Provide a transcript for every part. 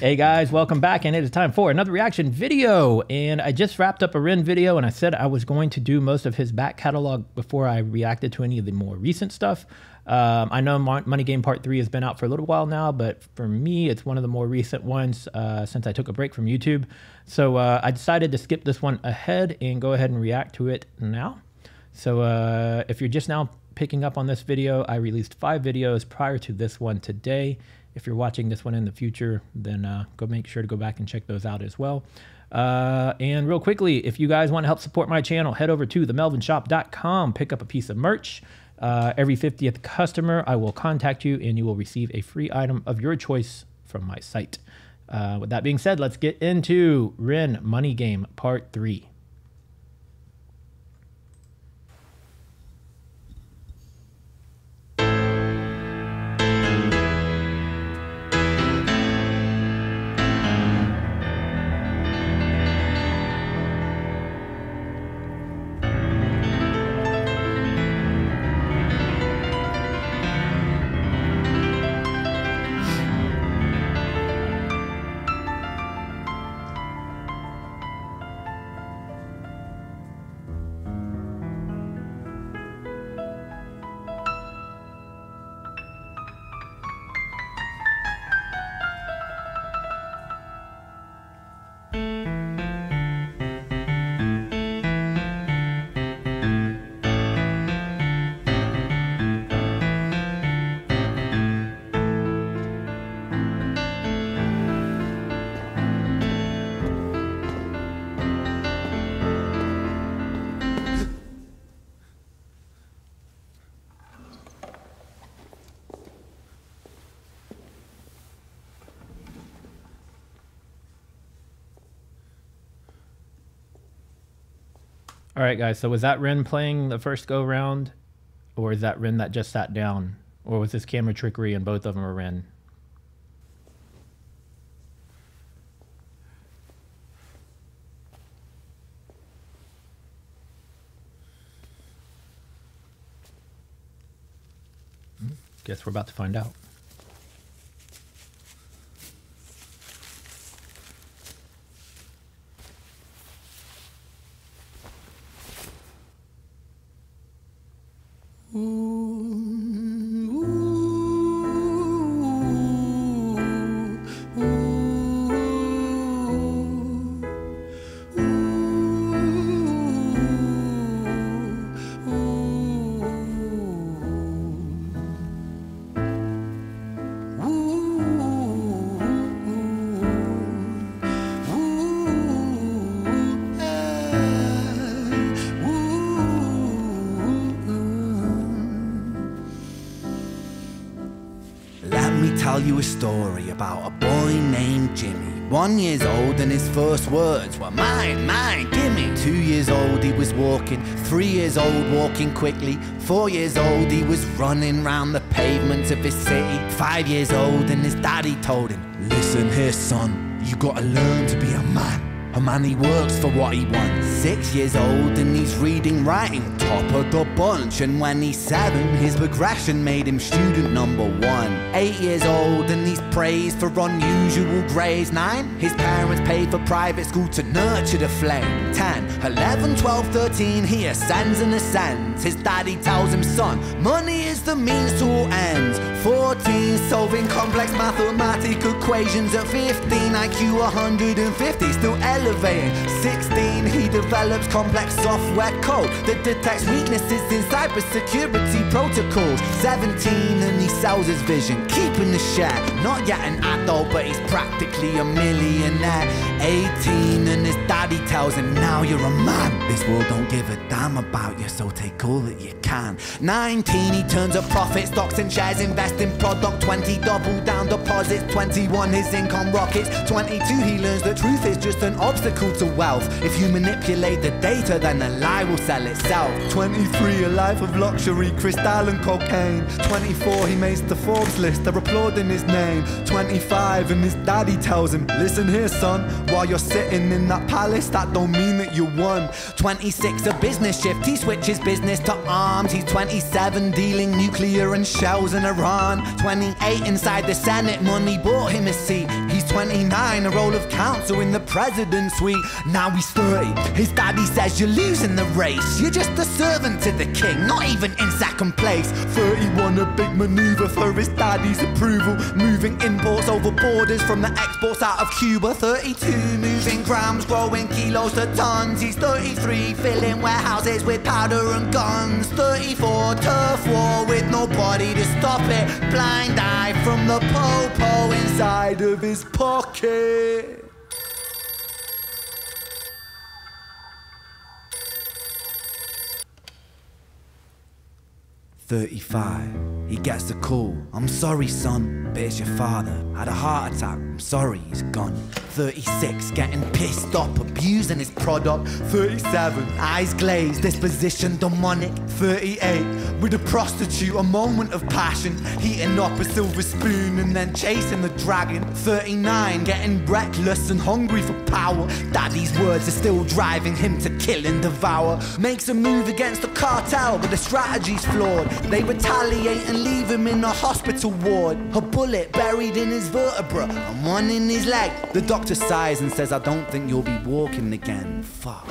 Hey guys, welcome back, and it is time for another reaction video. And I just wrapped up a Ren video, and I said I was going to do most of his back catalog before I reacted to any of the more recent stuff. I know Money Game Part 3 has been out for a little while now, but for me, it's one of the more recent ones since I took a break from YouTube. So I decided to skip this one ahead and go ahead and react to it now. So if you're just now picking up on this video, I released 5 videos prior to this one today. If you're watching this one in the future, then go make sure to go back and check those out as well. And real quickly, if you guys want to help support my channel, head over to themelvinshop.com, pick up a piece of merch. Every 50th customer, I will contact you and you will receive a free item of your choice from my site. With that being said, let's get into Ren Money Game Part 3. All right, guys, so was that Ren playing the first go round, or is that Ren that just sat down, or was this camera trickery and both of them are Ren? Guess we're about to find out. Tell you a story about a boy named Jimmy. 1 year old and his first words were mine, mine, gimme. 2 years old he was walking, 3 years old walking quickly. 4 years old he was running round the pavements of his city. 5 years old and his daddy told him, listen here son, you gotta learn to be a man he works for what he wants. 6 years old and he's reading, writing, top of the bunch. And when he's 7, his progression made him student number 1. 8 years old and he's praised for unusual grades. 9, his parents paid for private school to nurture the flame. 10, 11, 12, 13, he ascends and ascends. His daddy tells him, son, money is the means to all ends. 14, solving complex mathematical equations. At 15, IQ 150, still elevating. 16, he develops complex software code that detects weaknesses in Cypress security protocols. 17, and he sells his vision, keeping the share. Not yet an adult, but he's practically a millionaire. 18, and his daddy tells him, now you're a man. This world don't give a damn about you, so take all that you can. 19, he turns a profit, stocks and shares, invest in product. 20, double down deposits. 21, his income rockets. 22, he learns the truth is just an obstacle to wealth. If you manipulate the data, then the lie will sell itself. 23, a life of luxury, crystal and cocaine. 24, he makes the Forbes list, they're applauding his name. 25, and his daddy tells him, listen here son, while you're sitting in that palace, that don't mean that you won. 26, a business shift, he switches business to arms. He's 27, dealing nuclear and shells in Iran. 28, inside the Senate, money bought him a seat. He He's 29, a role of counsel in the president's suite. Now he's 30, his daddy says you're losing the race. You're just a servant to the king, not even in second place. 31, a big maneuver for his daddy's approval. Moving imports over borders from the exports out of Cuba. 32, moving grams, growing kilos to tons. He's 33, filling warehouses with powder and guns. 34, turf war with nobody to stop it. Blind eye from the po-po inside of his pocket. 35, he gets the call. I'm sorry, son, but it's your father. Had a heart attack, I'm sorry, he's gone. 36, getting pissed up, abusing his product. 37, eyes glazed, disposition demonic. 38, with a prostitute, a moment of passion. Heating up a silver spoon and then chasing the dragon. 39, getting reckless and hungry for power. Daddy's words are still driving him to kill and devour. Makes a move against the cartel, but the strategy's flawed. They retaliate and leave him in a hospital ward. A bullet buried in his vertebra and one in his leg. The doctor sighs and says, I don't think you'll be walking again. Fuck.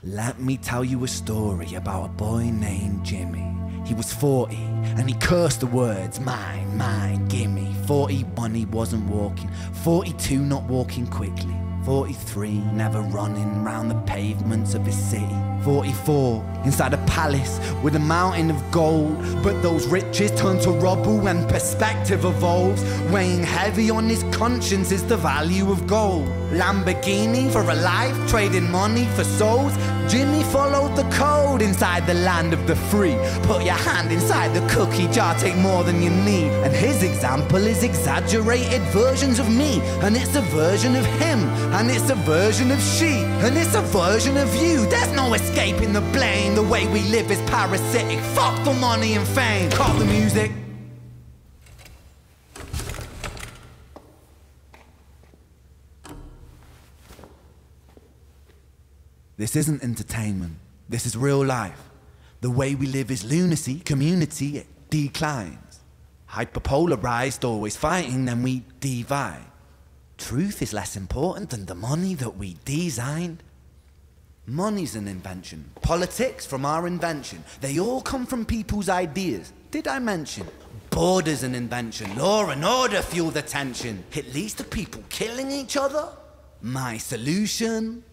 Let me tell you a story about a boy named Jimmy. He was 40 and he cursed the words, mine, mine, gimme. 41, he wasn't walking. 42, not walking quickly. 43, never running round the pavements of his city. 44, inside a palace with a mountain of gold. But those riches turn to rubble and perspective evolves. Weighing heavy on his conscience is the value of gold. Lamborghini for a life, trading money for souls. Jimmy followed the code inside the land of the free. Put your hand inside the cookie jar, take more than you need. And his example is exaggerated versions of me. And it's a version of him, and it's a version of she, and it's a version of you. There's no escaping the blame. The way we live is parasitic. Fuck the money and fame. Call the music. This isn't entertainment. This is real life. The way we live is lunacy. Community, it declines. Hyperpolarized, always fighting, then we divide. Truth is less important than the money that we designed. Money's an invention. Politics from our invention. They all come from people's ideas. Did I mention? Border's an invention. Law and order fuel the tension. It leads to people killing each other. My solution?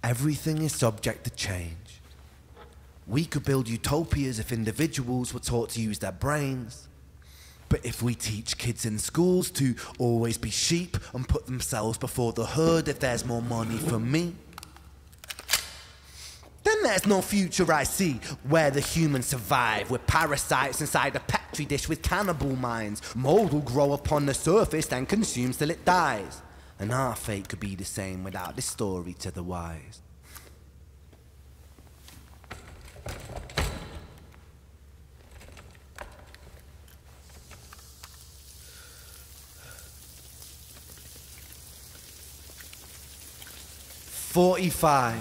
Everything is subject to change. We could build utopias if individuals were taught to use their brains. But if we teach kids in schools to always be sheep and put themselves before the herd if there's more money for me, then there's no future I see where the humans survive. We're parasites inside a petri dish with cannibal minds. Mold will grow upon the surface and consume till it dies. And our fate could be the same without this story to the wise. "45,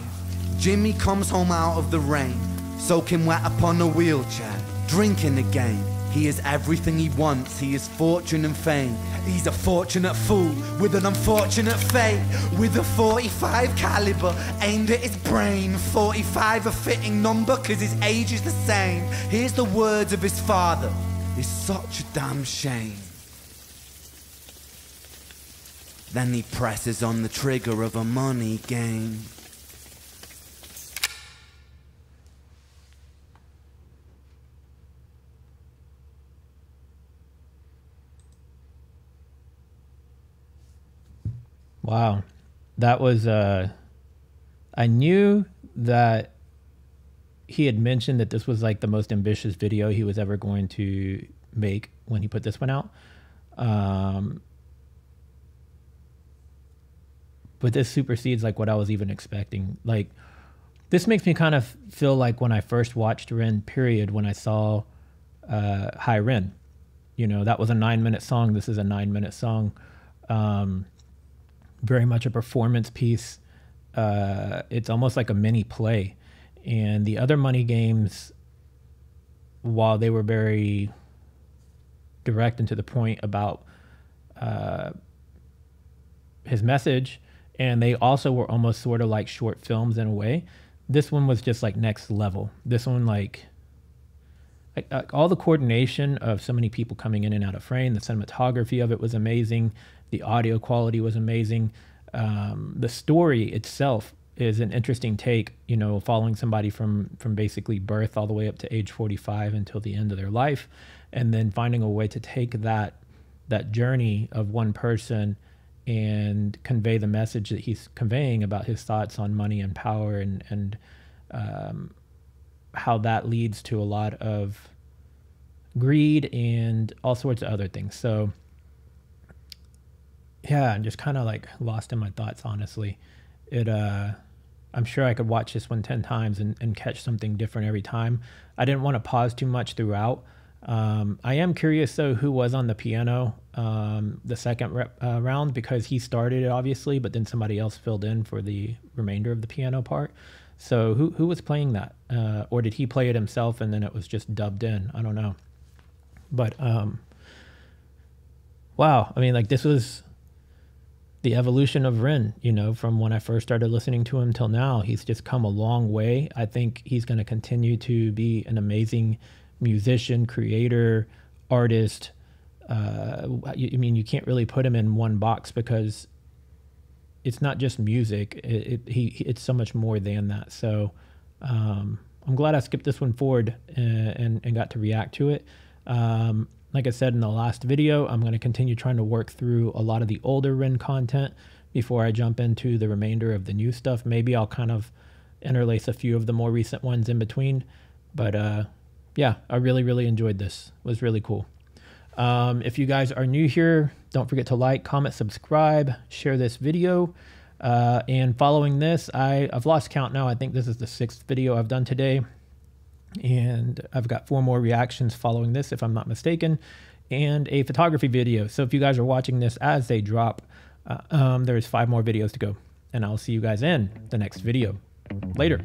Jimmy comes home out of the rain, soaking wet upon a wheelchair, drinking again. He is everything he wants, he is fortune and fame. He's a fortunate fool with an unfortunate fate. With a 45 caliber aimed at his brain. 45 a fitting number cause his age is the same. Here's the words of his father. is such a damn shame. Then he presses on the trigger of a money game. Wow. That was, I knew that he had mentioned that this was like the most ambitious video he was ever going to make when he put this one out. But this supersedes like what I was even expecting. Like, this makes me kind of feel like when I first watched Ren, period, when I saw Hi Ren. You know, that was a 9-minute song. This is a 9-minute song. Very much a performance piece. It's almost like a mini play. And the other money games, while they were very direct and to the point about his message, and they also were almost sort of like short films in a way, this one was just like next level. This one, like all the coordination of so many people coming in and out of frame, the cinematography of it was amazing. The audio quality was amazing. The story itself is an interesting take, you know, following somebody from basically birth all the way up to age 45 until the end of their life, and then finding a way to take that journey of one person and convey the message that he's conveying about his thoughts on money and power, and how that leads to a lot of greed and all sorts of other things. So yeah, I'm just kind of like lost in my thoughts, honestly. I'm sure I could watch this one 10 times and catch something different every time. I didn't want to pause too much throughout. I am curious though who was on the piano the second round, because he started it obviously, but then somebody else filled in for the remainder of the piano part. So who was playing that? Or did he play it himself and then it was just dubbed in? I don't know. But wow, I mean, like, this was the evolution of Ren, you know, from when I first started listening to him till now. He's just come a long way. I think he's going to continue to be an amazing musician, creator, artist. I mean, you can't really put him in one box because it's not just music. It's so much more than that. So I'm glad I skipped this one forward and got to react to it. Like I said in the last video, I'm going to continue trying to work through a lot of the older Ren content before I jump into the remainder of the new stuff. Maybe I'll kind of interlace a few of the more recent ones in between. But yeah, I really, really enjoyed this. It was really cool. If you guys are new here, don't forget to like, comment, subscribe, share this video. And following this, I've lost count now. I think this is the 6th video I've done today. And I've got 4 more reactions following this, if I'm not mistaken, and a photography video. So if you guys are watching this as they drop, there's 5 more videos to go. And I'll see you guys in the next video. Later.